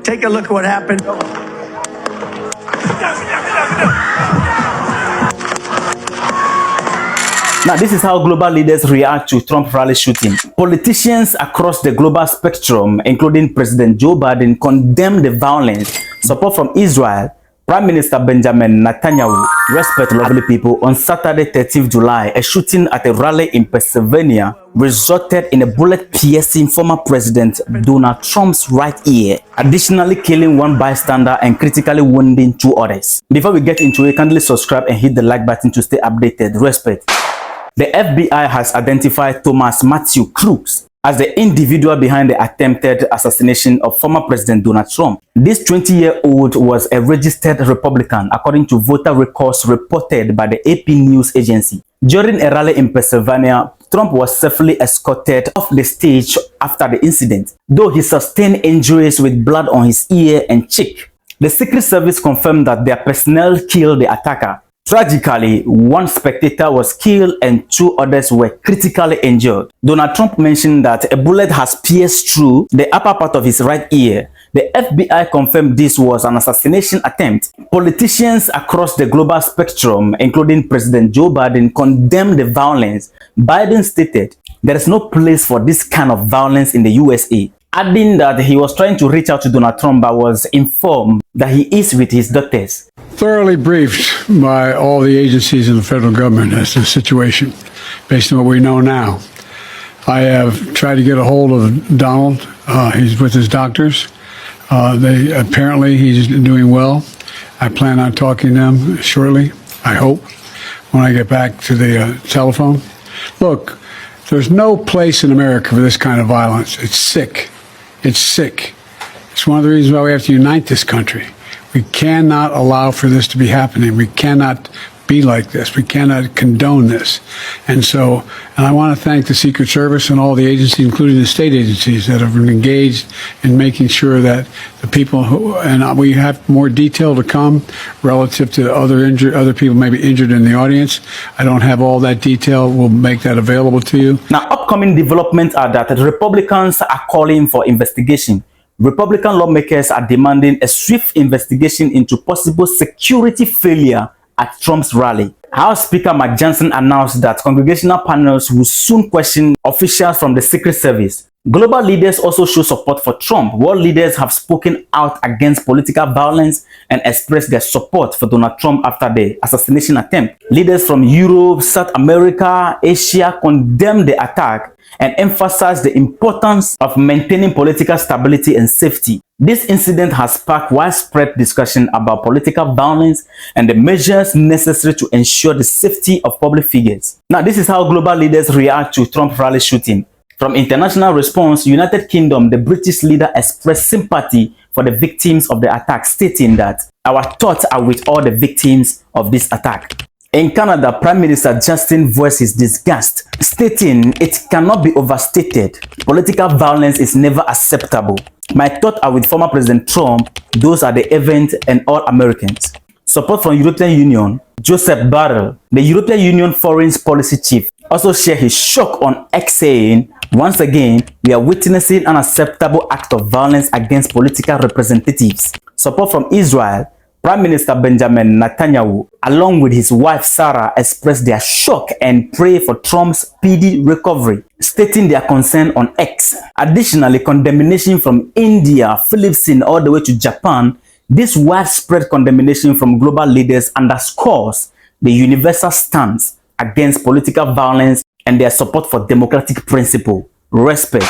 Take a look at what happened. Now, this is how global leaders react to Trump rally shooting. Politicians across the global spectrum, including President Joe Biden, condemn the violence. Support from Israel. Prime Minister Benjamin Netanyahu, respect lovely people, on Saturday 13th July, a shooting at a rally in Pennsylvania resulted in a bullet piercing former President Donald Trump's right ear, additionally killing one bystander and critically wounding 2 others. Before we get into it, kindly subscribe and hit the like button to stay updated. Respect. The FBI has identified Thomas Matthew Crooks as the individual behind the attempted assassination of former President Donald Trump. This 20-year-old was a registered Republican, according to voter records reported by the AP News Agency. During a rally in Pennsylvania, Trump was safely escorted off the stage after the incident, though he sustained injuries with blood on his ear and cheek. The Secret Service confirmed that their personnel killed the attacker. Tragically, 1 spectator was killed and 2 others were critically injured. Donald Trump mentioned that a bullet has pierced through the upper part of his right ear. The FBI confirmed this was an assassination attempt. Politicians across the global spectrum, including President Joe Biden, condemned the violence. Biden stated, "There is no place for this kind of violence in the USA," adding that he was trying to reach out to Donald Trump but was informed that he is with his daughters. Thoroughly briefed by all the agencies in the federal government as to the situation, based on what we know now. I have tried to get a hold of Donald. He's with his doctors. Apparently he's doing well. I plan on talking to them shortly, I hope, when I get back to the telephone. Look, there's no place in America for this kind of violence. It's sick. It's sick. It's one of the reasons why we have to unite this country. We cannot allow for this to be happening. We cannot be like this. We cannot condone this. And I want to thank the Secret Service and all the agencies, including the state agencies, that have been engaged in making sure that the people and we have more detail to come relative to other people maybe injured in the audience. I don't have all that detail. We'll make that available to you. Now, upcoming developments are that the Republicans are calling for investigation. Republican lawmakers are demanding a swift investigation into possible security failure at Trump's rally. House Speaker Mike Johnson announced that congressional panels will soon question officials from the Secret Service. Global leaders also show support for Trump. World leaders have spoken out against political violence and expressed their support for Donald Trump after the assassination attempt. Leaders from Europe, South America, Asia condemned the attack and emphasized the importance of maintaining political stability and safety. This incident has sparked widespread discussion about political violence and the measures necessary to ensure the safety of public figures. Now, this is how global leaders react to Trump rally shooting. From international response, United Kingdom, the British leader expressed sympathy for the victims of the attack, stating that our thoughts are with all the victims of this attack. In Canada, Prime Minister Justin voiced his disgust, stating it cannot be overstated. Political violence is never acceptable. My thoughts are with former President Trump, those are the event, and all Americans. Support from European Union. Joseph Butler, the European Union Foreign Policy Chief, also shared his shock on X, saying, "Once again, we are witnessing an unacceptable act of violence against political representatives." Support from Israel. Prime Minister Benjamin Netanyahu, along with his wife Sarah, expressed their shock and pray for Trump's speedy recovery, stating their concern on X. Additionally, condemnation from India, Philippines, all the way to Japan. This widespread condemnation from global leaders underscores the universal stance against political violence and their support for democratic principle. Respect.